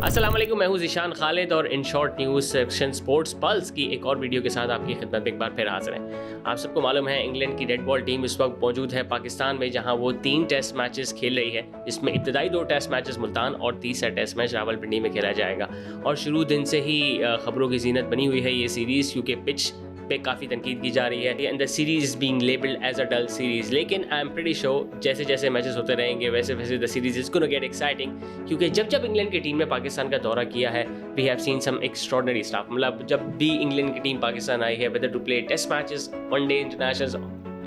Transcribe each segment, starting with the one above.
अस्सलाम वालेकुम, मैं हूं ज़ीशान खालिद और in short news section sports pulse की एक और वीडियो के साथ आपकी खिदमत में एक बार फिर हाजिर हैं। आप सबको मालूम है इंग्लैंड की रेड बॉल टीम इस वक्त मौजूद है पाकिस्तान में, जहां वो 3 टेस्ट मैचेस खेल रही है, जिसमें इब्तदाई 2 टेस्ट मैचेस मुल्तान और तीसरा टेस्ट मैच रावलपिंडी में खेला जाएगा। और शुरू दिन से ही खबरों की जीनत बनी हुई है ये सीरीज़, क्योंकि पिच पे काफ़ी तनकीद की जा रही है and the series being labelled as a dull series. लेकिन आई एम प्रीटी श्योर जैसे जैसे मैचेस होते रहेंगे वैसे वैसे the series is gonna get exciting, क्योंकि जब जब इंग्लैंड की टीम ने पाकिस्तान का दौरा किया है we have seen some extraordinary stuff. मतलब जब भी इंग्लैंड की टीम पाकिस्तान आई है, whether to play test matches, one day internationals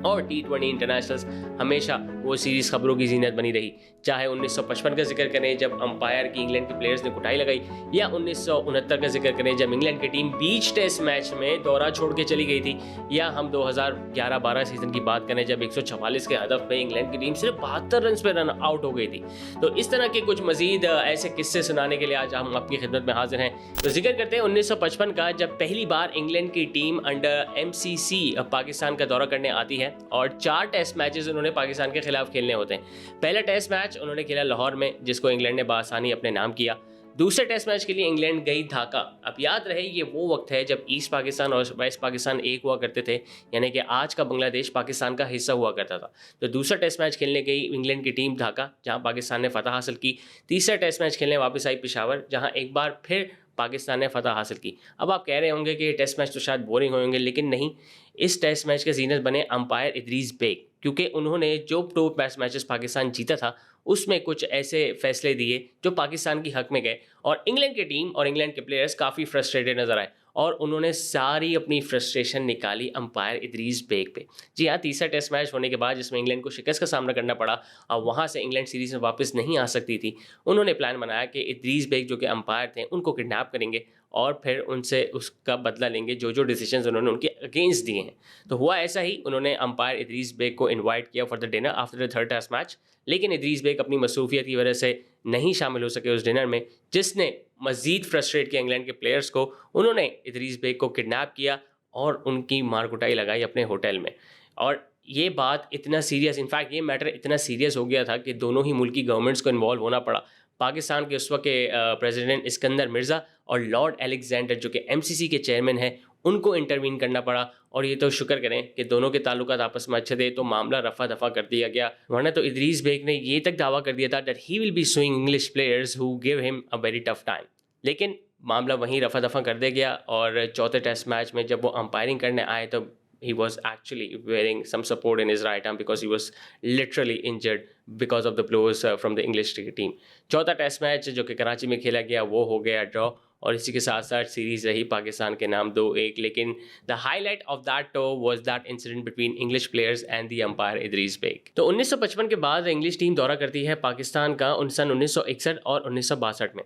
और T20 इंटरनेशनल्स, हमेशा वो सीरीज़ खबरों की जीनत बनी रही। चाहे 1955 का जिक्र करें जब अंपायर की इंग्लैंड के प्लेयर्स ने कुटाई लगाई, या 1969 का जिक्र करें जब इंग्लैंड की टीम बीच टेस्ट मैच में दौरा छोड़ के चली गई थी, या हम 2011-12 सीजन की बात करें जब 144 के हदफ में इंग्लैंड की टीम सिर्फ 72 रन पे रन आउट हो गई थी। तो इस तरह के कुछ मजीद ऐसे किस्से सुनाने के लिए आज हम आपकी खिदमत में हाजिर हैं। तो जिक्र करते हैं 1955 का, जब पहली बार इंग्लैंड की टीम अंडर MCC पाकिस्तान का दौरा करने आती है और 4 टेस्ट मैचेस उन्होंने पाकिस्तान के खिलाफ खेलने होते हैं। पहला टेस्ट मैच उन्होंने खेला लाहौर में, जिसको इंग्लैंड ने बासानी अपने नाम किया। दूसरे टेस्ट मैच के लिए इंग्लैंड गई ढाका। अब याद रहे ये वो वक्त है जब ईस्ट पाकिस्तान और वेस्ट पाकिस्तान एक हुआ करते थे, यानी कि आज का बांग्लादेश पाकिस्तान का हिस्सा हुआ करता था। तो दूसरा टेस्ट मैच खेलने गई इंग्लैंड की टीम ढाका, जहां पाकिस्तान ने फतह हासिल की। तीसरा टेस्ट मैच खेलने वापस आई पेशावर, जहां एक बार फिर पाकिस्तान ने फतह हासिल की। अब आप कह रहे होंगे कि टेस्ट मैच तो शायद बोरिंग होंगे, लेकिन नहीं, इस टेस्ट मैच के जीनत बने अंपायर इदरीस बेग, क्योंकि उन्होंने जो टॉप टेस्ट मैचेस पाकिस्तान जीता था उसमें कुछ ऐसे फैसले दिए जो पाकिस्तान की हक में गए, और इंग्लैंड की टीम और इंग्लैंड के प्लेयर्स काफ़ी फ्रस्ट्रेटेड नजर आए और उन्होंने सारी अपनी फ्रस्ट्रेशन निकाली अंपायर इदरीस बेग पे। जी हाँ, तीसरा टेस्ट मैच होने के बाद जिसमें इंग्लैंड को शिकस्त का सामना करना पड़ा और वहाँ से इंग्लैंड सीरीज में वापस नहीं आ सकती थी, उन्होंने प्लान बनाया कि इदरीस बेग जो कि अंपायर थे उनको किडनैप करेंगे और फिर उनसे उसका बदला लेंगे जो जो डिसीजंस उन्होंने उनके अगेंस्ट दिए हैं। तो हुआ ऐसा ही, उन्होंने अंपायर इदरीस बेग को इनवाइट किया for the dinner after the third test match, लेकिन इदरीस बेग अपनी मसरूफियत की वजह से नहीं शामिल हो सके उस डिनर में, जिसने मज़ीद फ्रस्ट्रेट किया इंग्लैंड के प्लेयर्स को। उन्होंने इदरीस बेग को किडनैप किया और उनकी मार कुटाई लगाई अपने होटल में। और ये बात इतना सीरियस, इनफैक्ट ये मैटर इतना सीरियस हो गया था कि दोनों ही मुल्क की गवर्नमेंट्स को इन्वॉल्व होना पड़ा। पाकिस्तान के उस वक्त के प्रेसिडेंट इस्कंदर मिर्ज़ा और लॉर्ड अलेक्जेंडर जो कि MCC के चेयरमैन हैं, उनको इंटरवीन करना पड़ा। और ये तो शुक्र करें कि दोनों के ताल्लुकात आपस में अच्छे थे, तो मामला रफा दफा कर दिया गया। वरना तो इदरीस बेग ने ये तक दावा कर दिया था that he will be sewing English players who give him a very tough time. लेकिन मामला वहीं रफा दफा कर दिया गया, और चौथे टेस्ट मैच में जब वो अंपायरिंग करने आए तो he was actually wearing some support in his right arm because he was literally injured because of the blows from the English cricket team. चौथा टेस्ट मैच जो कि कराची में खेला गया वो हो गया ड्रॉ, और इसी के साथ साथ सीरीज रही पाकिस्तान के नाम 2-1। लेकिन the highlight of that tour was that incident between English players and the umpire Idrees Baig. तो 1955 के बाद इंग्लिश टीम दौरा करती है पाकिस्तान का सन 1961 और 1962 में।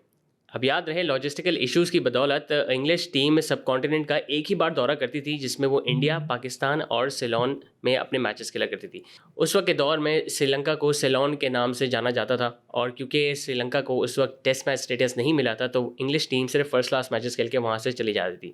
अब याद रहे लॉजिस्टिकल इश्यूज़ की बदौलत इंग्लिश टीम सब कॉन्टिनेंट का एक ही बार दौरा करती थी, जिसमें वो इंडिया, पाकिस्तान और सीलोन में अपने मैचेस खेला करती थी। उस वक्त के दौर में श्रीलंका को सीलोन के नाम से जाना जाता था, और क्योंकि श्रीलंका को उस वक्त टेस्ट मैच स्टेटस नहीं मिला था तो इंग्लिश टीम सिर्फ फर्स्ट क्लास मैचेस खेल के वहाँ से चली जाती थी।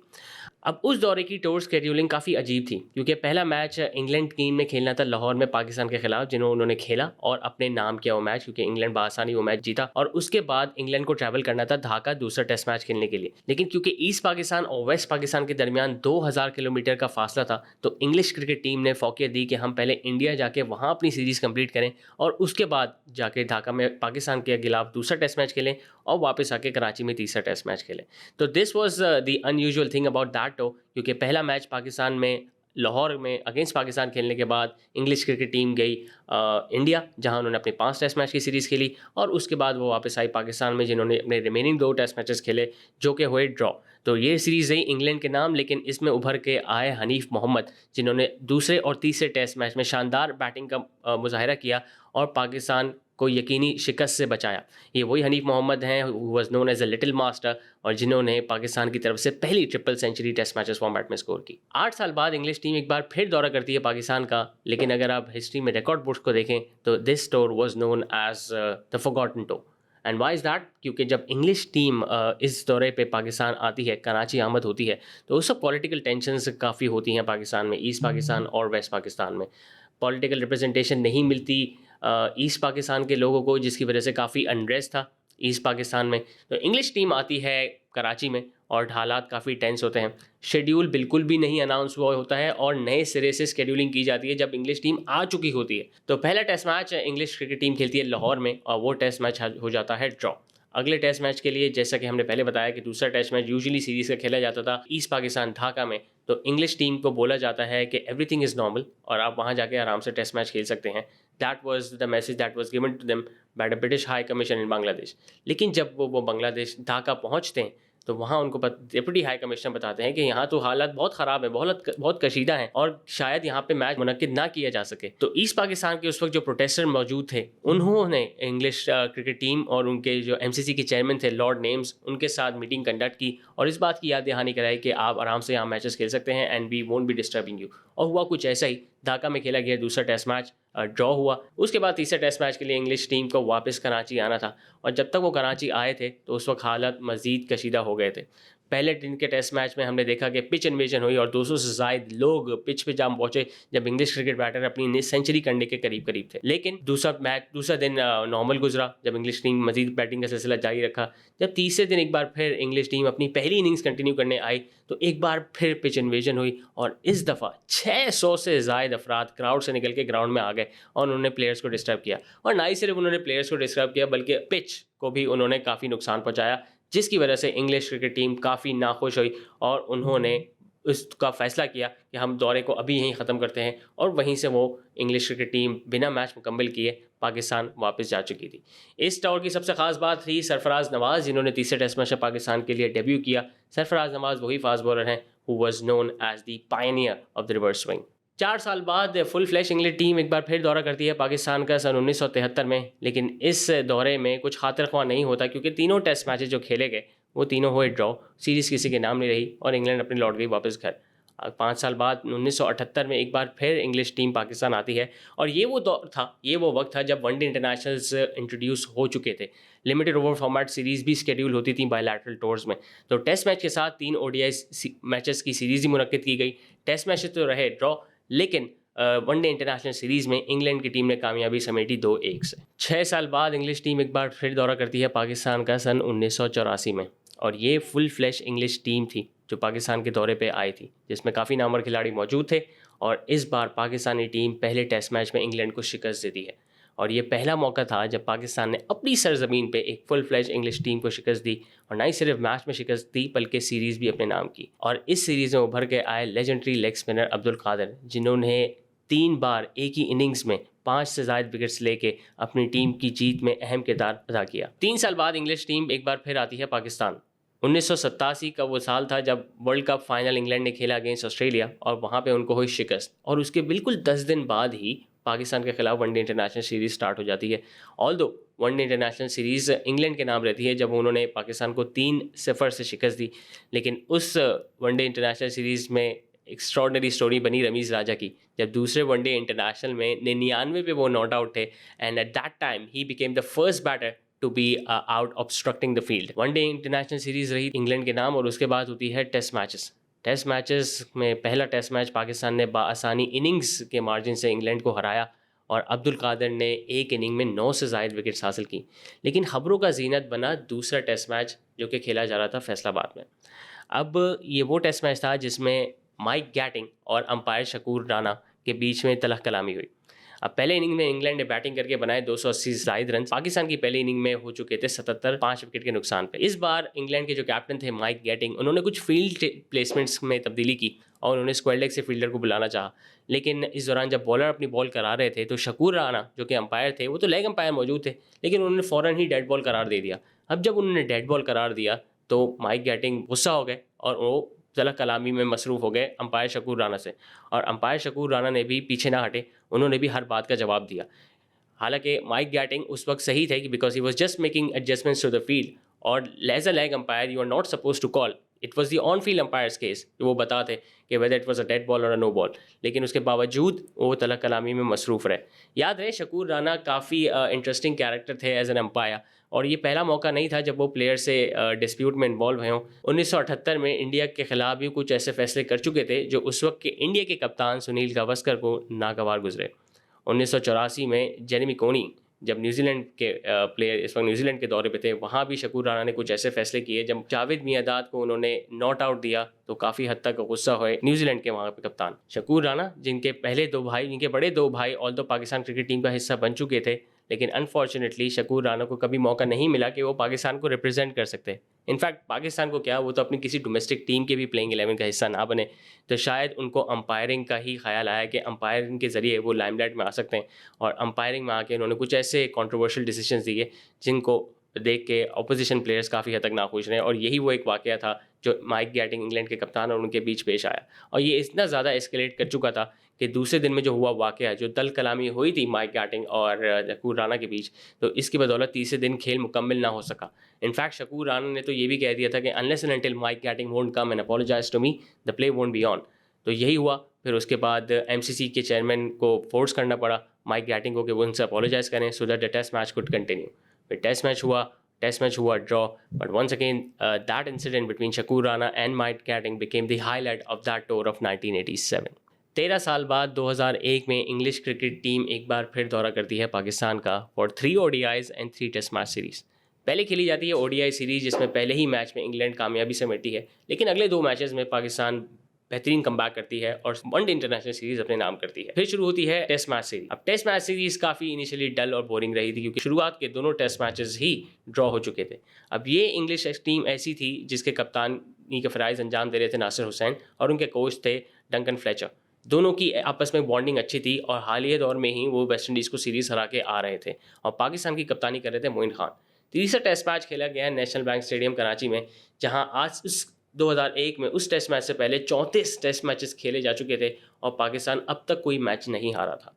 अब उस दौरे की टूर शेड्यूलिंग काफ़ी अजीब थी, क्योंकि पहला मैच इंग्लैंड टीम ने खेलना था लाहौर में पाकिस्तान के खिलाफ, जिन्होंने उन्होंने खेला और अपने नाम किया वो मैच, क्योंकि इंग्लैंड बआसानी वो मैच जीता। और उसके बाद इंग्लैंड को ट्रैवल करना था ढाका दूसरा टेस्ट मैच खेलने के लिए। लेकिन क्योंकि ईस्ट पाकिस्तान और वेस्ट पाकिस्तान के दरमियान 2000 किलोमीटर का फासला था, तो इंग्लिश क्रिकेट टीम ने फौकियत दी कि हम पहले इंडिया जाके वहाँ अपनी सीरीज़ कंप्लीट करें और उसके बाद जाके ढाका में पाकिस्तान के खिलाफ दूसरा टेस्ट मैच खेलें और वापस आके कराची में तीसरा टेस्ट मैच खेलें। तो this was the unusual thing about that tour, क्योंकि पहला मैच पाकिस्तान में लाहौर में अगेंस्ट पाकिस्तान खेलने के बाद इंग्लिश क्रिकेट टीम गई इंडिया, जहां उन्होंने अपने 5 टेस्ट मैच की सीरीज़ खेली, और उसके बाद वो वापस आई पाकिस्तान में, जिन्होंने अपने रिमेनिंग 2 टेस्ट मैचेस खेले जो कि हुए ड्रॉ। तो ये सीरीज़ रही इंग्लैंड के नाम, लेकिन इसमें उभर के आए हनीफ मोहम्मद, जिन्होंने दूसरे और तीसरे टेस्ट मैच में शानदार बैटिंग का मुजाहिरा किया और पाकिस्तान को यकीनी शिकस्त से बचाया। ये वही हनीफ मोहम्मद हैं who was known as a little master, और जिन्होंने पाकिस्तान की तरफ से पहली triple century test matches format में स्कोर की। 8 साल बाद इंग्लिश टीम एक बार फिर दौरा करती है पाकिस्तान का, लेकिन अगर आप हिस्ट्री में रिकॉर्ड बुक्स को देखें तो this tour was known as the forgotten tour. And why is that? क्योंकि जब इंग्लिश टीम इस दौरे पे पाकिस्तान आती है, कराची आमद होती है, तो उस सब पॉलिटिकल टेंशन्स काफ़ी होती हैं पाकिस्तान में, ईस्ट पाकिस्तान और वेस्ट पाकिस्तान में। पॉलिटिकल रिप्रेजेंटेशन नहीं मिलती ईस्ट पाकिस्तान के लोगों को, जिसकी वजह से काफ़ी अनरेस्ट था। ईस्ट पाकिस्तान में। तो इंग्लिश टीम आती है कराची में और हालात काफ़ी टेंस होते हैं। शेड्यूल बिल्कुल भी नहीं अनाउंस हुआ होता है और नए सिरे से शेड्यूलिंग की जाती है जब इंग्लिश टीम आ चुकी होती है। तो पहला test match English cricket team खेलती है लाहौर में और वो टेस्ट मैच हो जाता है ड्रॉ। अगले टेस्ट मैच के लिए जैसा कि हमने पहले बताया कि दूसरा टेस्ट मैच यूजुअली सीरीज़ का खेला जाता था ईस्ट पाकिस्तान ढाका में। तो इंग्लिश टीम को बोला जाता है कि एवरीथिंग इज़ नॉर्मल और आप वहाँ जाके आराम से टेस्ट मैच खेल सकते हैं। That was the message that was given to them by the British high commission in Bangladesh. लेकिन जब वो बांग्लादेश ढाका पहुँचते हैं तो वहाँ उनको डिप्टी हाई कमिश्नर बताते हैं कि यहाँ तो हालात बहुत ख़राब है, बहुत कशीदा है और शायद यहाँ पे मैच मुनक्किद ना किया जा सके। तो ईस्ट पाकिस्तान के उस वक्त जो प्रोटेस्टर मौजूद थे उन्होंने इंग्लिश क्रिकेट टीम और उनके जो एमसीसी के चेयरमैन थे लॉर्ड नेम्स, उनके साथ मीटिंग कंडक्ट की और इस बात की याद दहानी कराई कि आप आराम से यहाँ मैचेस खेल सकते हैं and we won't be disturbing you. और हुआ कुछ ऐसा ही, ढाका में खेला गया दूसरा टेस्ट मैच ड्रॉ हुआ। उसके बाद तीसरे टेस्ट मैच के लिए इंग्लिश टीम को वापस कराची आना था और जब तक वो कराची आए थे तो उस वक्त हालात मज़ीद कशीदा हो गए थे। पहले दिन के टेस्ट मैच में हमने देखा कि पिच इन्वेजन हुई और 200 से ज़ायद लोग पिच पे जाम पहुंचे जब इंग्लिश क्रिकेट बैटर अपनी सेंचुरी करने के करीब थे। लेकिन दूसरा दिन नॉर्मल गुजरा जब इंग्लिश टीम मजीद बैटिंग का सिलसिला जारी रखा। जब तीसरे दिन एक बार फिर इंग्लिश टीम अपनी पहली इनिंग्स कंटिन्यू करने आई तो एक बार फिर पिच इन्वेजन हुई और इस दफ़ा 600 से ज़ायद अफराद क्राउड से निकल के ग्राउंड में आ गए और उन्होंने प्लेयर्स को डिस्टर्ब किया। और ना ही सिर्फ उन्होंने प्लेयर्स को डिस्टर्ब किया बल्कि पिच को भी उन्होंने काफ़ी नुकसान पहुँचाया, जिसकी वजह से इंग्लिश क्रिकेट टीम काफ़ी नाखुश हुई और उन्होंने उसका फ़ैसला किया कि हम दौरे को अभी यहीं ख़त्म करते हैं और वहीं से वो इंग्लिश क्रिकेट टीम बिना मैच मुकम्मल किए पाकिस्तान वापस जा चुकी थी। इस दौर की सबसे ख़ास बात थी सरफराज नवाज़, जिन्होंने तीसरे टेस्ट मैच में पाकिस्तान के लिए डेब्यू किया। सरफराज नवाज़ वही फास्ट बॉलर हैं who was known as the pioneer of the reverse swing. 4 साल बाद फुल फ्लैश इंग्लिश टीम एक बार फिर दौरा करती है पाकिस्तान का सन 1973 में, लेकिन इस दौरे में कुछ खातिर ख्वाह नहीं होता क्योंकि तीनों टेस्ट मैचेस जो खेले गए वो तीनों हुए ड्रॉ। सीरीज़ किसी के नाम नहीं रही और इंग्लैंड अपनी लौट गई वापस घर। 5 साल बाद 1978 में एक बार फिर इंग्लिश टीम पाकिस्तान आती है और ये वो वक्त था जब वनडे इंटरनेशनल्स इंट्रोड्यूस हो चुके थे। लिमिटेड ओवर फॉर्मेट सीरीज़ भी शेड्यूल होती थी बायलैटरल टूर्स में। तो टेस्ट मैच के साथ 3 ODI मैचेस की सीरीज़ ही मुनक्किद की गई। टेस्ट मैचेस तो रहे ड्रॉ, लेकिन वनडे इंटरनेशनल सीरीज़ में इंग्लैंड की टीम ने कामयाबी समेटी 2-1 से। 6 साल बाद इंग्लिश टीम एक बार फिर दौरा करती है पाकिस्तान का सन 1984 में और ये फुल फ्लैश इंग्लिश टीम थी जो पाकिस्तान के दौरे पे आई थी, जिसमें काफ़ी नामवर खिलाड़ी मौजूद थे और इस बार पाकिस्तानी टीम पहले टेस्ट मैच में इंग्लैंड को शिकस्त देती है और ये पहला मौका था जब पाकिस्तान ने अपनी सरजमीन पे एक फुल फ्लैश इंग्लिश टीम को शिकस्त दी और ना ही सिर्फ मैच में शिकस्त दी बल्कि सीरीज़ भी अपने नाम की। और इस सीरीज़ में उभर के आए legendary leg spinner Abdul Qadir, जिन्होंने 3 बार एक ही इनिंग्स में 5 से ज़ायद विकेट्स लेके अपनी टीम की जीत में अहम किरदार अदा किया। 3 साल बाद इंग्लिश टीम एक बार फिर आती है पाकिस्तान। 1987 का वो साल था जब वर्ल्ड कप फाइनल इंग्लैंड ने खेला अगेंस्ट ऑस्ट्रेलिया और वहाँ पे उनको हुई शिकस्त और उसके बिल्कुल 10 दिन बाद ही पाकिस्तान के खिलाफ वनडे इंटरनेशनल सीरीज़ स्टार्ट हो जाती है। Although one day international series England के नाम रहती है जब उन्होंने पाकिस्तान को 3-0 से शिकस्त दी, लेकिन उस वनडे इंटरनेशनल सीरीज़ में एक्स्ट्रॉर्डनरी स्टोरी बनी रमीज़ राजा की, जब दूसरे वनडे इंटरनेशनल में 99 पे वो नॉट आउट थे and at that time he became the first batter to be out obstructing the field. One day international series रही इंग्लैंड के नाम और उसके बाद होती है टेस्ट मैचेस में पहला टेस्ट मैच पाकिस्तान ने बाआसानी इनिंग्स के मार्जिन से इंग्लैंड को हराया और अब्दुल कादिर ने एक इनिंग में 9 से ज़ायद विकेट्स हासिल की। लेकिन खबरों का जीनत बना दूसरा टेस्ट मैच जो कि खेला जा रहा था फैसलाबाद में। अब ये वो टेस्ट मैच था जिसमें माइक गैटिंग और अंपायर शकूर राना के बीच में तलख कलामी हुई। अब पहले इनिंग में इंग्लैंड ने बैटिंग करके बनाए 280 ज़ायद रन। पाकिस्तान की पहली इनिंग में हो चुके थे 77, 5 विकेट के नुकसान पे। इस बार इंग्लैंड के जो कैप्टन थे माइक गैटिंग, उन्होंने कुछ फील्ड प्लेसमेंट्स में तब्दीली की और उन्होंने स्क्वायर लेग से फील्डर को बुलाना चाहा। लेकिन इस दौरान जब बॉलर अपनी बॉल करा रहे थे तो शकूर राना जो कि अंपायर थे, वो तो लेग अंपायर मौजूद थे, लेकिन उन्होंने फ़ौरन ही डेड बॉल करार दे दिया। अब जब उन्होंने डेड बॉल करार दिया तो माइक गैटिंग गुस्सा हो गए और वो तलख कलामी में मसरूफ़ हो गए अंपायर शकूर राना से और अंपायर शकूर राना ने भी पीछे ना हटे, उन्होंने भी हर बात का जवाब दिया। हालांकि माइक गैटिंग उस वक्त सही थे कि because he was just making adjustments to the field और as a leg umpire you are not suppose to call, it was the on field umpire's case जो वो बताते कि whether it was a dead ball और a no ball, लेकिन उसके बावजूद वो तलख कलामी में मसरूफ़ रहे। याद रहे शकूर राना काफ़ी इंटरेस्टिंग कैरेक्टर थे एज एन अंपायर और ये पहला मौका नहीं था जब वो प्लेयर से डिस्प्यूट में इन्वॉल्व हुए हों। 1978 में इंडिया के खिलाफ भी कुछ ऐसे फैसले कर चुके थे जो उस वक्त के इंडिया के कप्तान सुनील गावस्कर को नागवार गुजरे। 1984 में जेरेमी कोनी जब न्यूजीलैंड के प्लेयर इस वक्त न्यूजीलैंड के दौरे पे थे, वहाँ भी शकूर राणा ने कुछ ऐसे फैसले किए, जब जावेद मियांदाद को उन्होंने नॉट आउट दिया तो काफ़ी हद तक गुस्सा हुए न्यूजीलैंड के वहाँ पे कप्तान शकूर राणा, जिनके बड़े दो भाई ऑल्दो पाकिस्तान क्रिकेट टीम का हिस्सा बन चुके थे, लेकिन अनफॉर्चुनेटली शकूर राणा को कभी मौका नहीं मिला कि वो पाकिस्तान को रिप्रेजेंट कर सकते। इनफैक्ट पाकिस्तान को क्या, वो तो अपनी किसी डोमेस्टिक टीम के भी प्लेइंग 11 का हिस्सा ना बने, तो शायद उनको अंपायरिंग का ही ख्याल आया कि अंपायरिंग के ज़रिए वो लाइमलाइट में आ सकते हैं, और अंपायरिंग में आके उन्होंने कुछ ऐसे कंट्रोवर्शियल डिसीजंस दिए जिनको देख के अपोजिशन प्लेयर्स काफ़ी हद तक नाखुश रहे, और यही वो एक वाक़या था जो माइक गैटिंग इंग्लैंड के कप्तान और उनके बीच पेश आया, और ये इतना ज़्यादा एस्केलेट कर चुका था कि दूसरे दिन में जो हुआ वाक़या, जो दल कलामी हुई थी माइक गैटिंग और शकूर राणा के बीच, तो इसकी बदौलत तीसरे दिन खेल मुकम्मल ना हो सका। इनफैक्ट शकूर राणा ने तो ये भी कह दिया था कि unless and until Mike Gatting won't come and apologise to me, the play won't be on. तो यही हुआ। फिर उसके बाद एमसीसी के चेयरमैन को फोर्स करना पड़ा माइक गैटिंग को कि वो उनसे अपोलोजाइज़ करें so that the test match could continue. फिर टेस्ट मैच हुआ draw, but once again that incident between Shakoor Rana and Mike Gatting became the highlight of that tour of 1987। 13 साल बाद 2001 में इंग्लिश क्रिकेट टीम एक बार फिर दौरा करती है पाकिस्तान का for 3 ODIs and 3 test match series. पहले खेली जाती है ODI सीरीज़, जिसमें पहले ही मैच में इंग्लैंड कामयाबी समेटती है, लेकिन अगले 2 मैचेस में पाकिस्तान बेहतरीन कमबैक करती है और वनडे इंटरनेशनल सीरीज अपने नाम करती है। फिर शुरू होती है टेस्ट मैच सीरीज। अब टेस्ट मैच सीरीज काफ़ी इनिशियली डल और बोरिंग रही थी, क्योंकि शुरुआत के दोनों टेस्ट मैचेस ही ड्रॉ हो चुके थे। अब ये इंग्लिश टीम ऐसी थी जिसके कप्तानी के फ़राइज़ अंजाम दे रहे थे नासिर हुसैन, और उनके कोच थे डंकन फ्लेचर। दोनों की आपस में बॉन्डिंग अच्छी थी, और हालिया दौर में ही वो वेस्ट इंडीज़ को सीरीज़ हरा के आ रहे थे, और पाकिस्तान की कप्तानी कर रहे थे मोइन खान। तीसरा टेस्ट मैच खेला गया नेशनल बैंक स्टेडियम कराची में, जहाँ आज इस 2001 में उस टेस्ट मैच से पहले 34 टेस्ट मैचेस खेले जा चुके थे, और पाकिस्तान अब तक कोई मैच नहीं हारा था।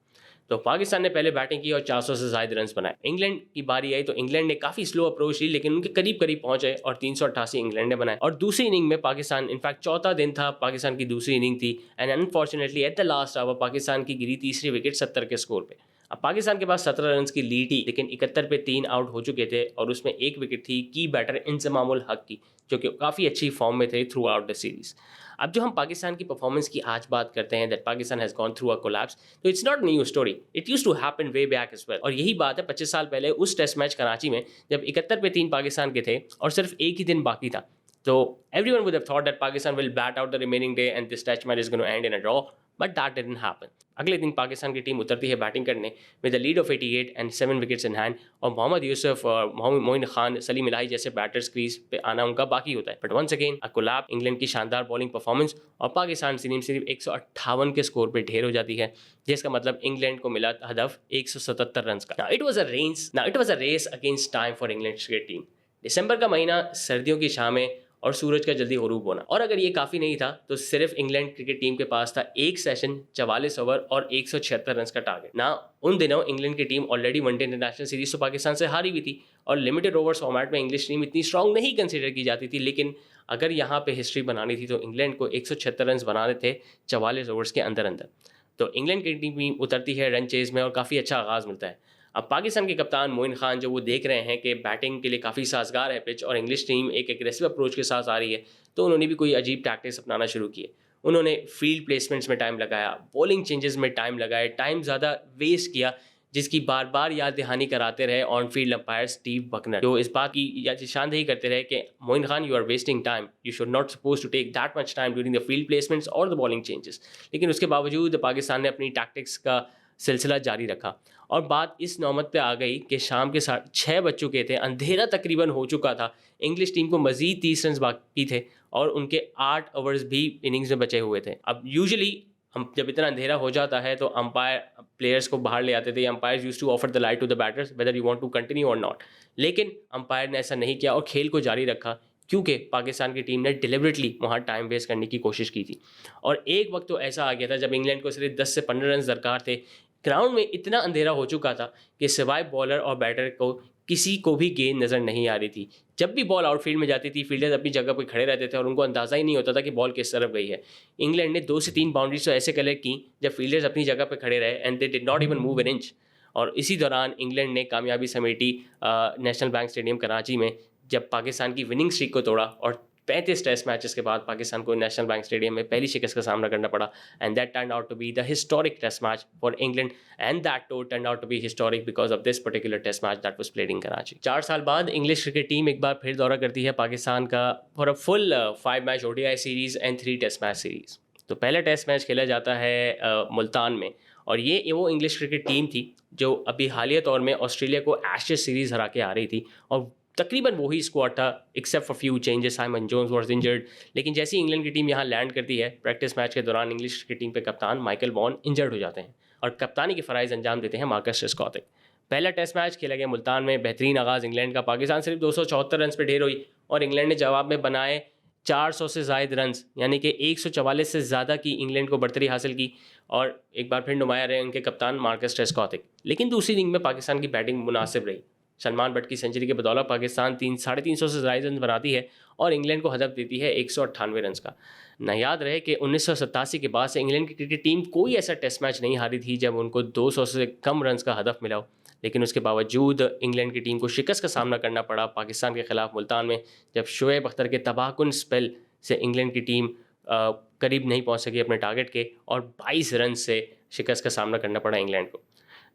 तो पाकिस्तान ने पहले बैटिंग की और 400 से ज़ायद रन बनाए। इंग्लैंड की बारी आई तो इंग्लैंड ने काफ़ी स्लो अप्रोच ली, लेकिन उनके करीब करीब पहुंचे और 388 इंग्लैंड ने बनाए। और दूसरी इनिंग में पाकिस्तान, इनफैक्ट चौथा दिन था, पाकिस्तान की दूसरी इनिंग थी, and unfortunately at the last hour Pakistan की गिरी तीसरी विकेट 70 के स्कोर पे। अब पाकिस्तान के पास 17 रन की लीड थी, लेकिन 71 पे 3 आउट हो चुके थे, और उसमें एक विकेट थी की बैटर इंजमामुल हक की, जो कि काफ़ी अच्छी फॉर्म में थे थ्रू आउट द सीरीज़। अब जो हम पाकिस्तान की परफॉर्मेंस की आज बात करते हैं, that Pakistan has gone through a collapse, तो it's not new story, it used to happen way back as well. और यही बात है 25 साल पहले उस टेस्ट मैच कराची में, जब 71 पे 3 पाकिस्तान के थे और सिर्फ एक ही दिन बाकी था, तो everyone would have thought that Pakistan will bat out the remaining day and this test match is going to end in a draw, but that didn't happen. अगले दिन पाकिस्तान की टीम उतरती है बैटिंग करने with a lead of 88 and 7 wickets in hand, और मोहम्मद यूसुफ और मोइन खान, सलीम इलाही जैसे batters crease पे आना उनका बाकी होता है। But once again a collapse, England की शानदार बॉलिंग परफॉर्मेंस, और पाकिस्तान सिर्फ 158 के स्कोर पे ढेर हो जाती है, जिसका मतलब इंग्लैंड को मिला हदफ 177 रन का। Now it was a race against time for England's cricket team. दिसंबर का महीना, सर्दियों की शामें, और सूरज का जल्दी गरूब होना। और अगर ये काफ़ी नहीं था, तो सिर्फ इंग्लैंड क्रिकेट टीम के पास था एक सेशन, 44 ओवर और 176 रन का टारगेट ना। उन दिनों इंग्लैंड की team already one day international series तो पाकिस्तान से हारी हुई थी, और लिमिटेड ओवर्स फॉर्मेट में इंग्लिश टीम इतनी स्ट्रांग नहीं कंसिडर की जाती थी, लेकिन अगर यहाँ पे हिस्ट्री बनानी थी तो इंग्लैंड को 176 रन बनाने थे 44 ओवर्स के अंदर अंदर। तो इंग्लैंड की टीम उतरती है रन चेज में, और काफ़ी अच्छा आगाज़ मिलता है। अब पाकिस्तान के कप्तान मोइन खान, जो वो देख रहे हैं कि बैटिंग के लिए काफ़ी साजगार है पिच, और इंग्लिश टीम एक एग्रेसिव अप्रोच के साथ आ रही है, तो उन्होंने भी कोई अजीब टैक्टिक्स अपनाना शुरू किए। उन्होंने फील्ड प्लेसमेंट्स में टाइम लगाया, बॉलिंग चेंजेस में टाइम लगाया, टाइम ज़्यादा वेस्ट किया, जिसकी बार बार याद दहानी कराते रहे on field umpire Steve Bucknor, जो इस बात की निशानदेही करते रहे कि Moin Khan, you are wasting time, you should not suppose to take that much time during the field placements और द बॉलिंग चेंजेस। लेकिन उसके बावजूद पाकिस्तान ने अपनी टैक्टिक्स का सिलसिला जारी रखा, और बात इस नौमत पे आ गई कि शाम के 6 बज चुके थे, अंधेरा तकरीबन हो चुका था, इंग्लिश टीम को मज़ीद 30 रन बाकी थे, और उनके 8 ओवर्स भी इनिंग्स में बचे हुए थे। अब यूजुअली हम जब इतना अंधेरा हो जाता है तो अंपायर प्लेयर्स को बाहर ले आते थे, umpire used to offer the light to the batters whether you want to continue और नॉट, लेकिन अंपायर ने ऐसा नहीं किया और खेल को जारी रखा, क्योंकि पाकिस्तान की टीम ने डिलिबरेटली वहाँ टाइम वेस्ट करने की कोशिश की थी। और एक वक्त तो ऐसा आ गया था जब इंग्लैंड को सिर्फ 10 से 15 रन दरकार थे, ग्राउंड में इतना अंधेरा हो चुका था कि सिवाय बॉलर और बैटर को किसी को भी गेंद नज़र नहीं आ रही थी। जब भी बॉल आउटफील्ड में जाती थी, फील्डर्स अपनी जगह पर खड़े रहते थे और उनको अंदाज़ा ही नहीं होता था कि बॉल किस तरफ गई है। इंग्लैंड ने 2 से 3 बाउंड्रीज तो ऐसे कलेक्ट की जब फील्डर्स अपनी जगह पर खड़े रहे, and they did not even move an inch. और इसी दौरान इंग्लैंड ने कामयाबी समेटी नेशनल बैंक स्टेडियम कराची में, जब पाकिस्तान की विनिंग स्ट्रीक को तोड़ा और 35 टेस्ट मैचेस के बाद पाकिस्तान को नेशनल बैंक स्टेडियम में पहली शिकस्त का सामना करना पड़ा, and that turn out to be the historic test match for England, and that too turn out to be historic because of this particular test match that was played in Karachi. 4 साल बाद English cricket team एक बार फिर दौरा करती है पाकिस्तान का for a full 5 match ODI series and 3 test match series. तो पहला टेस्ट मैच खेला जाता है मुल्तान में, और ये वो इंग्लिश क्रिकेट टीम थी जो अभी हालिया तौर में ऑस्ट्रेलिया को एशेज सीरीज़ हरा के आ रही थी, और तकरीबन वही स्क्वाड था except for few changes. Simon Jones was injured, लेकिन जैसे ही इंग्लैंड की टीम यहाँ लैंड करती है, प्रैक्टिस मैच के दौरान इंग्लिश क्रिकेट टीम के कप्तान माइकल वॉन इंजर्ड हो जाते हैं और कप्तानी के फ़राइज़ अंजाम देते हैं मार्कस ट्रेस्कॉथिक। पहला टेस्ट मैच खेला गया मुल्तान में, बेहतरीन आगाज़ इंग्लैंड का। पाकिस्तान सिर्फ 274 रन पर ढेर हुई और इंग्लैंड ने जवाब में बनाए 400 से ज़ायद रन्स, यानी कि 144 से ज़्यादा की इंग्लैंड को बढ़तरी हासिल की, और एक बार फिर नुमाया रहे उनके कप्तान मार्कस ट्रेस्कॉथिक। लेकिन दूसरी इनिंग में पाकिस्तान की बैटिंग मुनासिब रही। सलमान बट की सेंचुरी के बदौलत पाकिस्तान 350 से ज़ायद रन बनाती है और इंग्लैंड को हदफ देती है 198 रन का। न याद रहे कि 1987 के बाद से इंग्लैंड की क्रिकेट टीम कोई ऐसा टेस्ट मैच नहीं हारी थी जब उनको 200 से कम रन का हदफ मिला हो, लेकिन उसके बावजूद इंग्लैंड की टीम को शिकस्त का सामना करना पड़ा पाकिस्तान के खिलाफ मुल्तान में, जब शुएब अख्तर के तबाहकुन स्पेल से इंग्लैंड की टीम करीब नहीं पहुंच सकी अपने टारगेट के, और 22 रन से शिकस्त का सामना करना पड़ा इंग्लैंड को।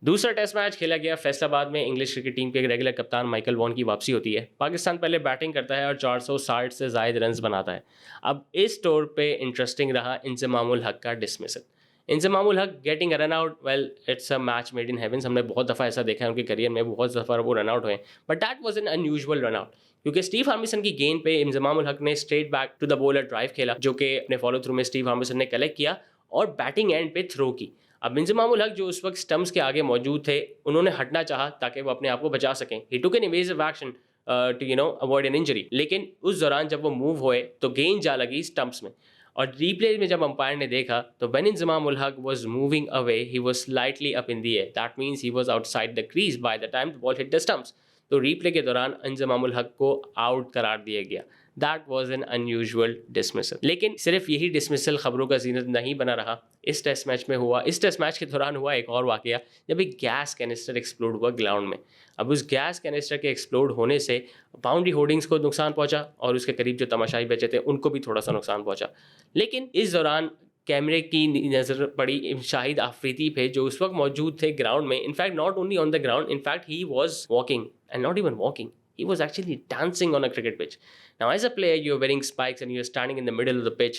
दूसरा टेस्ट मैच खेला गया फैसलाबाद में। इंग्लिश क्रिकेट टीम के रेगुलर कप्तान माइकल वॉन की वापसी होती है। पाकिस्तान पहले बैटिंग करता है और 460 से ज़ायद रन बनाता है। अब इस टूर पे इंटरेस्टिंग रहा इंजमामुल हक का dismissal. Inzamamul Haq getting a run out, well it's a match made in heavens. हमने बहुत दफ़ा ऐसा देखा है उनके करियर में, बहुत दफ़ा वो रन आउट हुए, but that was an unusual run out, क्योंकि स्टीव हार्मिसन की गेंद पे इंजमामुल हक ने straight back to the bowler drive खेला, जो कि अपने फॉलो थ्रू में स्टीव हार्मिसन ने कलेक्ट किया और बैटिंग एंड पे थ्रो की। अब इंजमामुल हक जो उस वक्त स्टम्प्स के आगे मौजूद थे, उन्होंने हटना चाहा ताकि वो अपने आप को बचा सकें। He took an evasive action to avoid an injury, लेकिन उस दौरान जब वो मूव हुए तो गेंद जा लगी स्टम्प्स में, और रीप्ले में जब अंपायर ने देखा तो व्हेन इंजमामुल हक was moving away he was slightly up in the air, that means he was outside the crease by the time the ball hit the stumps. तो रीप्ले के दौरान इंजमामुल हक को आउट करार दिया गया। That was an unusual dismissal. लेकिन सिर्फ यही डिसमिसल खबरों का जीनत नहीं बना रहा। इस टेस्ट मैच में हुआ, इस टेस्ट मैच के दौरान हुआ एक और वाकया, जब एक गैस कैनिस्टर एक्सप्लोड हुआ ग्राउंड में। अब उस गैस कैनिस्टर के एक्सप्लोड होने से बाउंड्री होर्डिंग्स को नुकसान पहुंचा और उसके करीब जो तमाशाई बचे थे उनको भी थोड़ा सा नुकसान पहुंचा। लेकिन इस दौरान कैमरे की नज़र पड़ी शाहिद आफरीदी पे, जो उस वक्त मौजूद थे ग्राउंड में। In fact not only on the ground, in fact he was walking and not even walking, he was actually dancing on a cricket pitch. Now as a player you're wearing spikes and you're standing in the middle of the pitch.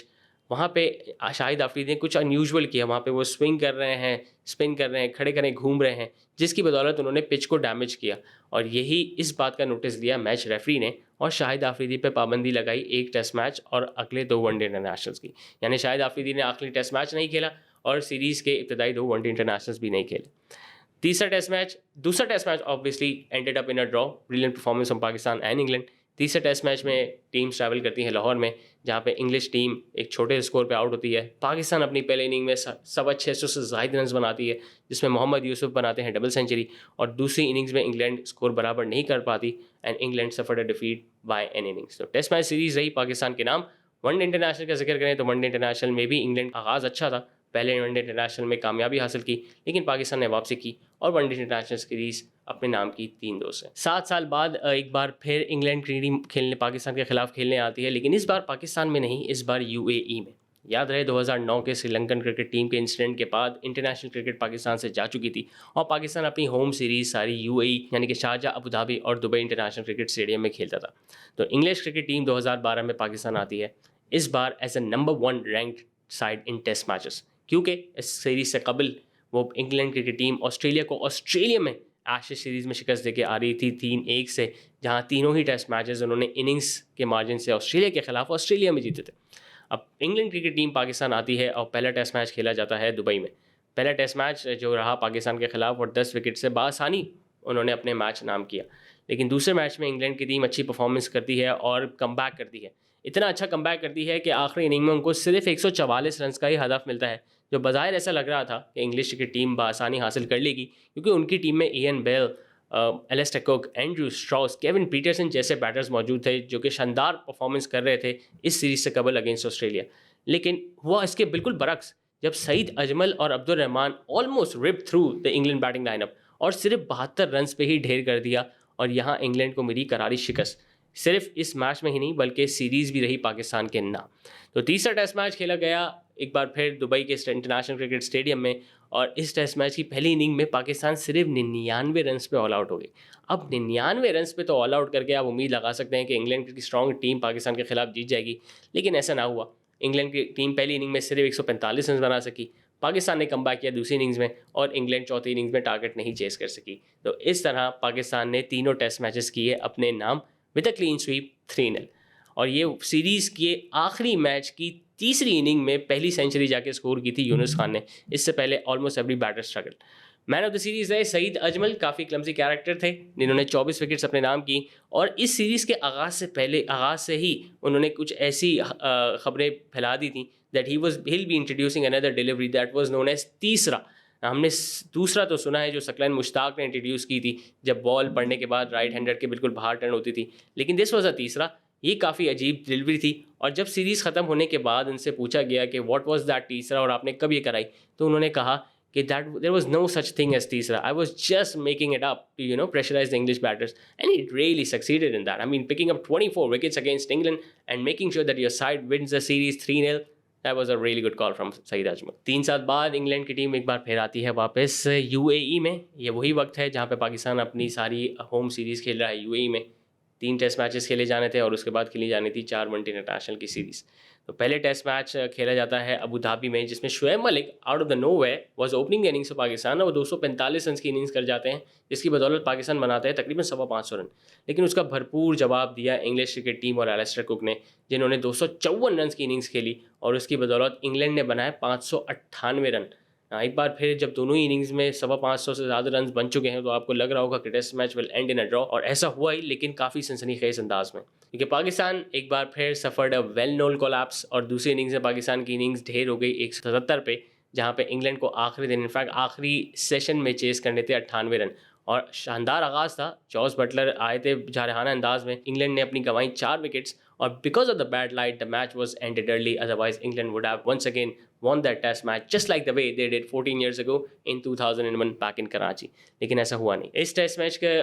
वहाँ पे शाहिद आफरीदी ने कुछ unusual किया। वहाँ पे वो swing कर रहे हैं, स्पिन कर रहे हैं, खड़े खड़े घूम रहे हैं, जिसकी बदौलत उन्होंने पिच को डैमेज किया, और यही इस बात का नोटिस दिया मैच रेफरी ने, और शाहिद आफरीदी पे पाबंदी लगाई एक टेस्ट मैच और अगले 2 वनडे इंटरनेशनल्स की। यानी शाहिद आफरीदी ने आखिरी टेस्ट मैच नहीं खेला और सीरीज़ के इब्तदाई 2 वनडे इंटरनेशनल्स भी नहीं खेले। दूसरा test match obviously ended up in a draw, brilliant performance of Pakistan and England. तीसरे टेस्ट मैच में टीम्स ट्रैवल करती हैं लाहौर में, जहाँ पे इंग्लिश टीम एक छोटे स्कोर पे आउट होती है। पाकिस्तान अपनी पहले इनिंग में 650 से ज़ायद रन बनाती है, जिसमें मोहम्मद यूसुफ बनाते हैं डबल सेंचुरी, और दूसरी इनिंग्स में इंग्लैंड स्कोर बराबर नहीं कर पाती and England suffered a defeat by an innings. तो टेस्ट मैच सीरीज़ रही पाकिस्तान के नाम। वनडे इंटरनेशनल का जिक्र करें तो वनडे इंटरनेशनल में भी इंग्लैंड आगाज़ अच्छा था, पहले वनडे इंटरनेशनल में कामयाबी हासिल की, लेकिन पाकिस्तान ने वापसी की और वनडे इंटरनेशनल सीरीज़ अपने नाम की 3-2 से। 7 साल बाद एक बार फिर इंग्लैंड की टीम खेलने पाकिस्तान के खिलाफ खेलने आती है, लेकिन इस बार पाकिस्तान में नहीं, इस बार UAE में। याद रहे 2009 के श्रीलंकन क्रिकेट टीम के इंसिडेंट के बाद इंटरनेशनल क्रिकेट पाकिस्तान से जा चुकी थी और पाकिस्तान अपनी होम सीरीज़ सारी UAE यानी कि शारजा, अबू धाबी और दुबई इंटरनेशनल क्रिकेट स्टेडियम में खेलता था। तो इंग्लिश क्रिकेट टीम 2012 में पाकिस्तान आती है, इस बार as a number 1 ranked side in test matches, क्योंकि इस सीरीज़ से कबल वो इंग्लैंड क्रिकेट टीम ऑस्ट्रेलिया को ऑस्ट्रेलिया में एशेज सीरीज़ में शिकस्त देके आ रही थी 3-1 से, जहां तीनों ही टेस्ट मैचेस उन्होंने इनिंग्स के मार्जिन से ऑस्ट्रेलिया के खिलाफ ऑस्ट्रेलिया में जीते थे। अब इंग्लैंड क्रिकेट टीम पाकिस्तान आती है और पहला टेस्ट मैच खेला जाता है दुबई में। पहला टेस्ट मैच जो रहा पाकिस्तान के खिलाफ, और 10 विकेट से बासानी उन्होंने अपने मैच नाम किया। लेकिन दूसरे मैच में इंग्लैंड की टीम अच्छी परफॉर्मेंस करती है और कमबैक करती है। इतना अच्छा कमबैक करती है कि आखिरी इनिंग में उनको सिर्फ 144 रन का ही हदफ मिलता है, जो बज़ाहिर ऐसा लग रहा था कि इंग्लिश की टीम बआसानी हासिल कर लेगी, क्योंकि उनकी टीम में Ian Bell, Alastair Cook, Andrew Strauss, Kevin Pietersen जैसे बैटर्स मौजूद थे जो कि शानदार परफॉर्मेंस कर रहे थे इस सीरीज़ से कबल अगेंस्ट ऑस्ट्रेलिया। लेकिन हुआ इसके बिल्कुल बरक्स, जब सईद अजमल और Abdul Rehman almost rip through the England batting lineup और सिर्फ 72 रन पे ही ढेर कर दिया, और यहाँ इंग्लैंड को मिली करारी शिकस्त। सिर्फ इस मैच में ही नहीं बल्कि सीरीज़ भी रही पाकिस्तान के नाम। तो तीसरा टेस्ट मैच खेला गया एक बार फिर दुबई के इंटरनेशनल क्रिकेट स्टेडियम में, और इस टेस्ट मैच की पहली इनिंग में पाकिस्तान सिर्फ 99 रन्स पे ऑल आउट हो गई। अब 99 रन्स पे तो ऑल आउट करके आप उम्मीद लगा सकते हैं कि इंग्लैंड की स्ट्रॉन्ग टीम पाकिस्तान के खिलाफ जीत जाएगी, लेकिन ऐसा ना हुआ। इंग्लैंड की टीम पहली इनिंग में सिर्फ 145 रन बना सकी। पाकिस्तान ने कमबैक किया दूसरी इनिंग्स में, और इंग्लैंड चौथी इनिंग्स में टारगेट नहीं चेस कर सकी। तो इस तरह पाकिस्तान ने तीनों टेस्ट मैचेस किए अपने नाम विद अ क्लीन स्वीप 3-0, और ये सीरीज़ के आखिरी मैच की तीसरी इनिंग में पहली सेंचुरी जाके स्कोर की थी यूनुस खान ने। इससे पहले almost every batter struggle. Man of the series रहे सईद अजमल, काफ़ी क्लमसी कैरेक्टर थे जिन्होंने 24 विकेट्स अपने नाम की, और इस सीरीज़ के आगाज़ से ही उन्होंने कुछ ऐसी खबरें फैला दी थी that he'll be introducing another delivery that was known as तीसरा। हमने दूसरा तो सुना है जो सकलन मुश्ताक ने इंट्रोड्यूस की थी, जब बॉल पड़ने के बाद राइट हैंडर के बिल्कुल बाहर टर्न होती थी, लेकिन दिस वाज अ तीसरा। ये काफ़ी अजीब डिलीवरी थी, और जब सीरीज़ ख़त्म होने के बाद उनसे पूछा गया कि व्हाट वाज दैट तीसरा और आपने कब ये कराई, तो उन्होंने कहा कि that there was no such thing as तीसरा, I was just making it up to pressurise the English batters, and it really succeeded in that. I mean picking up 24 wickets against England and making sure that your side wins the series 3-0। That was a really good call from Saeed Ajmal. 3 साल बाद England की team एक बार फिर आती है वापस UAE में। ये वही वक्त है जहाँ पे पाकिस्तान अपनी सारी होम सीरीज़ खेल रहा है यूएई में। 3 टेस्ट मैचेस खेले जाने थे और उसके बाद खेली जानी थी 4 वनडे इंटरनेशनल की सीरीज़। तो पहले टेस्ट मैच खेला जाता है अबू धाबी में, जिसमें Shoaib Malik out of the nowhere was opening innings of Pakistan, और वो 245 रन की इनिंग्स कर जाते हैं, जिसकी बदौलत पाकिस्तान बनाता है तकरीबन 550 रन। लेकिन उसका भरपूर जवाब दिया इंग्लिश क्रिकेट टीम और एलिस्टर कुक ने, जिन्होंने 254 रन की इनिंग्स खेली, और उसकी बदौलत इंग्लैंड ने बनाए 598 रन। एक बार फिर जब दोनों ही इनिंग्स में 550 से ज़्यादा रन बन चुके हैं, तो आपको लग रहा होगा कि test match will end in a draw, और ऐसा हुआ ही, लेकिन काफ़ी सनसनीखेज अंदाज में, क्योंकि पाकिस्तान एक बार फिर suffered a well known collapse, और दूसरी इनिंग्स में पाकिस्तान की इनिंग्स ढेर हो गई 177 पे, जहाँ पे इंग्लैंड को आखिरी दिन इनफैक्ट आखिरी सेशन में चेस करने थे 98 रन। और शानदार आगाज़ था, जॉस बटलर आए थे जारहाना अंदाज में, इंग्लैंड ने अपनी गंवाई 4 विकेट्स, और because of the bad light the match was ended early, otherwise England would have once again won that test match just like the way they did 14 years ago in 2001 back in Karachi। लेकिन ऐसा हुआ नहीं। इस test match के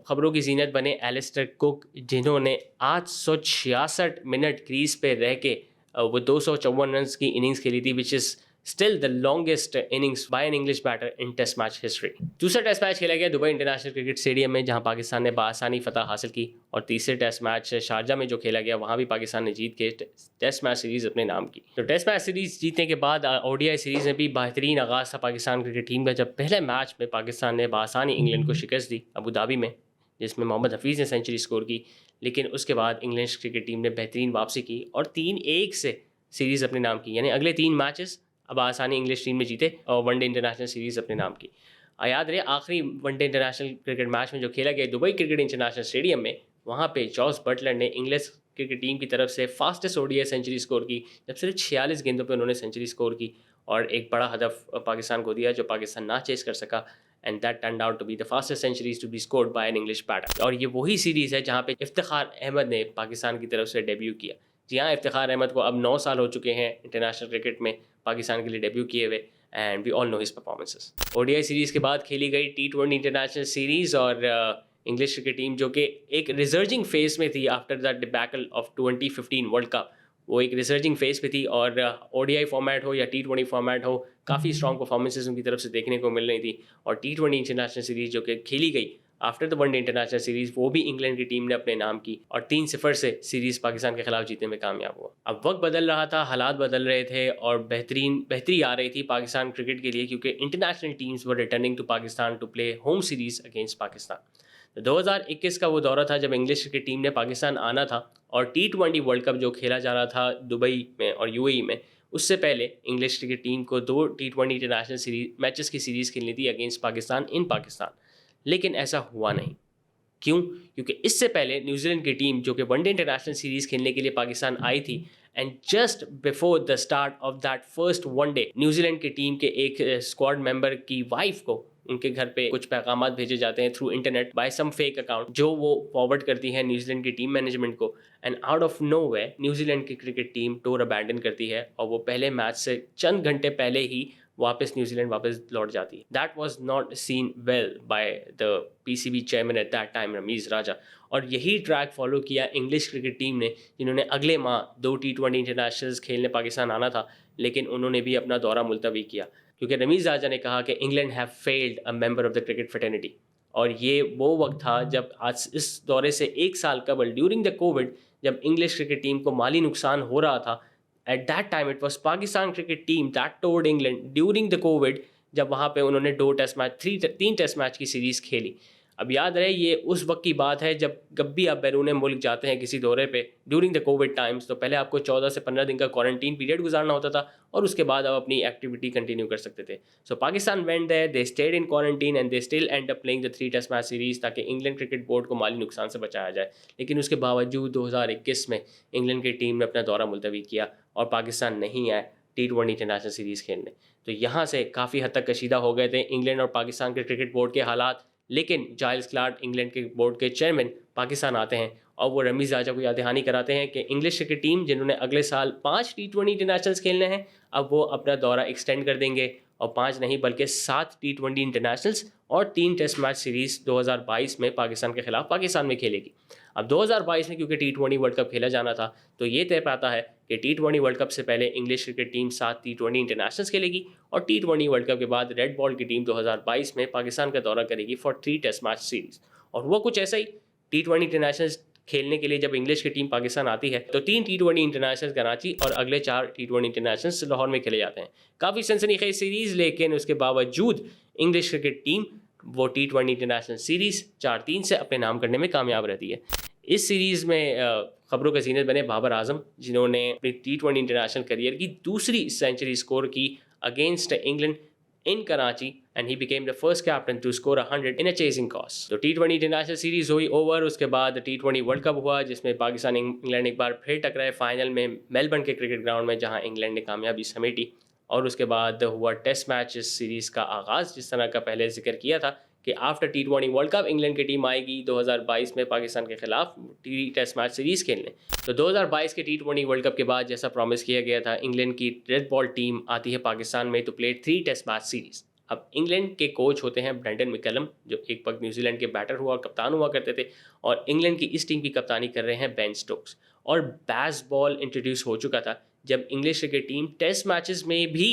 खबरों की जीनत बने Alastair cook, जिन्होंने 866 मिनट क्रीज पे रह के वो 254 रन की इनिंग्स खेली थी, which is still the longest innings by an English batter in test match history. दूसरा टेस्ट मैच खेला गया दुबई इंटरनेशनल क्रिकेट स्टेडियम में, जहां पाकिस्तान ने बासानी फतह हासिल की, और तीसरे टेस्ट मैच शारजा में जो खेला गया, वहां भी पाकिस्तान ने जीत के टेस्ट मैच सीरीज़ अपने नाम की। तो टेस्ट मैच सीरीज़ जीतने के बाद ओडीआई सीरीज़ में भी बेहतरीन आगाज़ था पाकिस्तान क्रिकेट टीम का, जब पहले मैच में पाकिस्तान ने बासानी इंग्लैंड को शिकस्त दी अबू धाबी में, जिसमें मोहम्मद हफीज़ ने सेंचुरी स्कोर की। लेकिन उसके बाद इंग्लिश क्रिकेट टीम ने बेहतरीन वापसी की और 3-1 से सीरीज़ अपने नाम की, यानी अगले 3 मैचेस अब आसानी इंग्लिश टीम में जीते और वनडे इंटरनेशनल सीरीज़ अपने नाम की। याद रहे आखिरी वनडे इंटरनेशनल क्रिकेट मैच में जो खेला गया दुबई क्रिकेट इंटरनेशनल स्टेडियम में, वहाँ पे जॉस बटलर ने इंग्लिश क्रिकेट टीम की तरफ से फास्टेस्ट ओडीआई सेंचुरी स्कोर की, जब सिर्फ 46 गेंदों पे उन्होंने सेंचुरी स्कोर की और एक बड़ा हदफ पाकिस्तान को दिया जो पाकिस्तान ना चेस कर सका, and that turned out to be the fastest centuries to be scored by an English batter. और ये वही सीरीज़ है जहाँ पे इफ्तिखार अहमद ने पाकिस्तान की तरफ से डेब्यू किया। जी हाँ, इफ्तिखार अहमद को अब 9 साल हो चुके हैं इंटरनेशनल क्रिकेट में पाकिस्तान के लिए डेब्यू किए हुए, and we all know his performances. ODI series के बाद खेली गई T20 इंटरनेशनल सीरीज़, और इंग्लिश क्रिकेट टीम जो कि एक रिसर्जिंग फेज में थी after the debacle of 2015 world cup, वो एक रिसर्जिंग फेज पे थी, और ओडीआई फॉर्मेट हो या T20 फॉर्मेट हो, काफ़ी स्ट्रॉन्ग परफॉर्मेंसेस उनकी तरफ से देखने को मिल रही थी। और T20 इंटरनेशनल सीरीज़ जो कि खेली गई after the one day international series, वो भी इंग्लैंड की टीम ने अपने नाम की और 3-0 से सीरीज़ पाकिस्तान के खिलाफ जीतने में कामयाब हुआ। अब वक्त बदल रहा था, हालात बदल रहे थे, और बेहतरी आ रही थी पाकिस्तान क्रिकेट के लिए, क्योंकि international teams were returning to Pakistan to play home series against Pakistan. तो 2021 का वो दौरा था जब इंग्लिश क्रिकेट टीम ने पाकिस्तान आना था, और T20 वर्ल्ड कप जो खेला जा रहा था दुबई में और यूएई में, उससे पहले इंग्लिश क्रिकेट टीम को 2 T20 इंटरनेशनल सीरीज मैचेस की सीरीज़ खेलनी थी अगेंस्ट पाकिस्तान इन पाकिस्तान। लेकिन ऐसा हुआ नहीं। क्यों? क्योंकि इससे पहले न्यूजीलैंड की टीम जो कि वनडे इंटरनेशनल सीरीज़ खेलने के लिए पाकिस्तान आई थी, and just before the start of that first one day, New Zealand की टीम के एक स्क्वाड मेंबर की वाइफ को उनके घर पे कुछ पैगाम भेजे जाते हैं थ्रू इंटरनेट बाय सम फेक अकाउंट, जो वो फॉरवर्ड करती है न्यूजीलैंड की टीम मैनेजमेंट को, and out of nowhere New Zealand की क्रिकेट टीम टूर अबैंडन करती है, और वो पहले मैच से चंद घंटे पहले ही वापस न्यूजीलैंड वापस लौट जाती है। That was not seen well by the PCB chairman at that time, Rameez Raja. और यही ट्रैक फॉलो किया इंग्लिश क्रिकेट टीम ने, जिन्होंने अगले माह 2 T20 इंटरनेशनल्स खेलने पाकिस्तान आना था, लेकिन उन्होंने भी अपना दौरा मुलतवी किया क्योंकि रमीज़ राजा ने कहा कि England have failed a member of the cricket fraternity. और ये वो वक्त था जब आज इस दौरे से 1 साल कबल ड्यूरिंग द कोविड, जब इंग्लिश क्रिकेट टीम को माली नुकसान हो रहा था, at that time it was Pakistan cricket team that toured England during the COVID, जब वहाँ पे उन्होंने 2 टेस्ट मैच 3 टेस्ट मैच की सीरीज़ खेली। अब याद रहे ये उस वक्त की बात है जब भी आप बैरून मुल्क जाते हैं किसी दौरे पे ड्यूरिंग द कोविड टाइम्स, तो पहले आपको 14 से 15 दिन का क्वारंटीन पीरियड गुजारना होता था और उसके बाद आप अपनी एक्टिविटी कंटिन्यू कर सकते थे। So Pakistan went there, they stayed in quarantine and they still end up playing the 3 test match series, ताकि इंग्लैंड क्रिकेट बोर्ड को माली नुकसान से बचाया जाए। लेकिन उसके बावजूद 2021 में इंग्लैंड की टीम ने अपना दौरा मुलतवी किया और पाकिस्तान नहीं आए T20 इंटरनेशनल सीरीज़ खेलने। तो यहाँ से काफ़ी हद तक कशीदा हो गए थे इंग्लैंड और पाकिस्तान के क्रिकेट बोर्ड के हालात। लेकिन जाइल्स क्लार्क इंग्लैंड के बोर्ड के चेयरमैन पाकिस्तान आते हैं और वो रमीज़ राजा को याद दहानी कराते हैं कि इंग्लिश क्रिकेट टीम, जिन्होंने अगले साल 5 T20 इंटरनेशनल्स खेलने हैं, अब वो अपना दौरा एक्सटेंड कर देंगे और 5 नहीं बल्कि 7 T20 इंटरनेशनल्स और 3 टेस्ट मैच सीरीज़ 2022 में पाकिस्तान के खिलाफ पाकिस्तान में खेलेगी। अब 2022 में क्योंकि T20 वर्ल्ड कप खेला जाना था, तो ये तय पाता है कि T20 वर्ल्ड कप से पहले English cricket team 7 T20 internationals खेलेगी और T20 वर्ल्ड कप के बाद रेड बॉल की टीम 2022 में पाकिस्तान का दौरा करेगी फॉर 3 टेस्ट मैच सीरीज़। और हुआ कुछ ऐसा ही, T20 इंटरनेशनल्स खेलने के लिए जब इंग्लिश की टीम पाकिस्तान आती है तो 3 T20 इंटरनेशनल कराची और अगले 4 T20 इंटरनेशनल लाहौर में खेले जाते हैं। काफ़ी सनसनीखेज सीरीज़, लेकिन उसके बावजूद इंग्लिश क्रिकेट टीम वो T20 इंटरनेशनल सीरीज़ 4-3 से अपने नाम करने में कामयाब रहती है। इस सीरीज़ में खबरों का जीनत बने बाबर आजम, जिन्होंने अपनी T20 इंटरनेशनल करियर की दूसरी सेंचुरी स्कोर की against England in Karachi, and he became the first captain to score 100 in a chasing cause. तो T20 इंटरनेशनल सीरीज़ हुई ओवर। उसके बाद T20 वर्ल्ड कप हुआ, जिसमें पाकिस्तान इंग्लैंड एक बार फिर टकराए फाइनल में मेलबर्न के क्रिकेट ग्राउंड में, जहां इंग्लैंड ने कामयाबी समेटी। और उसके बाद हुआ टेस्ट मैच इस सीरीज़ का आगाज़, जिस तरह का पहले जिक्र किया था कि after T20 world cup England की टीम आएगी 2022 में पाकिस्तान के खिलाफ टेस्ट मैच सीरीज़ खेलने। तो 2022 के T20 वर्ल्ड कप के बाद जैसा प्रॉमिस किया गया था, इंग्लैंड की रेड बॉल टीम आती है पाकिस्तान में तो प्ले 3 टेस्ट मैच सीरीज़। अब इंग्लैंड के कोच होते हैं ब्रेंडन मैकलम, जो एक वक्त न्यूजीलैंड के बैटर हुआ कप्तान हुआ करते थे, और इंग्लैंड की इस टीम की कप्तानी कर रहे हैं बेन स्टोक्स। और बैस बॉल इंट्रोड्यूस हो चुका था जब English cricket team test matches में भी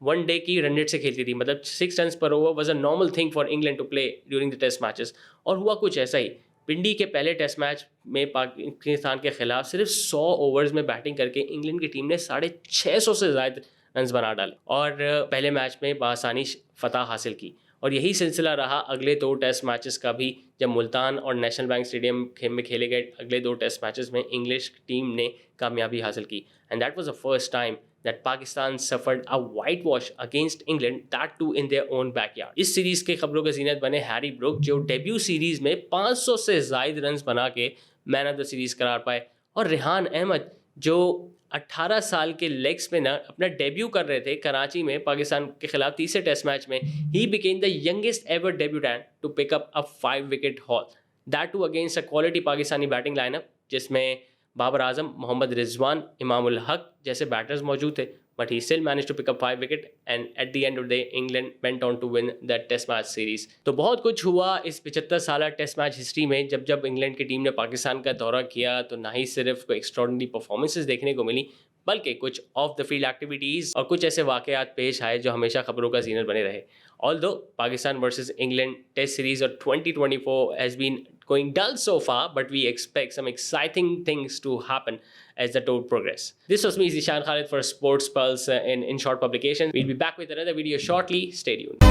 1 डे की रन रेट से खेलती थी, मतलब 6 रन पर over was a normal thing for England to play during the test matches. और हुआ कुछ ऐसा ही, पिंडी के पहले टेस्ट मैच में पाकिस्तान के खिलाफ सिर्फ 100 ओवर्स में बैटिंग करके इंग्लैंड की टीम ने 650 से ज़्यादा रन बना डाले और पहले मैच में बासानी फतह हासिल की। और यही सिलसिला रहा अगले 2 टेस्ट मैचेस का भी, जब मुल्तान और नेशनल बैंक स्टेडियम में खेले गए अगले 2 टेस्ट मैचेस में इंग्लिश टीम ने कामयाबी हासिल की। And that was the first time that Pakistan suffered a whitewash against England, that too in their own backyard। इस सीरीज के खबरों के जीनत बने हैरी ब्रूक, जो डेब्यू सीरीज में 500 से ज़ायद रन बना के मैन ऑफ द सीरीज करार पाए, और रेहान अहमद जो 18 साल के लेग स्पिनर अपना डेब्यू कर रहे थे कराची में पाकिस्तान के खिलाफ तीसरे टेस्ट मैच में, he became the youngest ever debutant to pick up a 5 wicket haul, that too against a quality Pakistani batting lineup, जिसमें बाबर आजम, मोहम्मद रिजवान, इमामुल हक जैसे बैटर्स मौजूद थे। But he still manage to pick up 5 wicket and at the end of the day England went on to win that test match series. तो बहुत कुछ हुआ इस 75 साल टेस्ट मैच हिस्ट्री में। जब इंग्लैंड की टीम ने पाकिस्तान का दौरा किया तो ना ही सिर्फ कोई एक्स्ट्रॉर्डिनरी परफॉर्मेंसेस देखने को मिली, बल्कि कुछ ऑफ द फील्ड एक्टिविटीज़ और कुछ ऐसे वाक़यात पेश आए जो हमेशा खबरों का जीनत बने रहे। Although Pakistan versus England test series और 2024 has been going dull so far, but we expect some exciting things to happen as the tour progress. This was me, Zishan Khalid, for Sports Pulse in Short Publications. We'll be back with another video shortly. Stay tuned.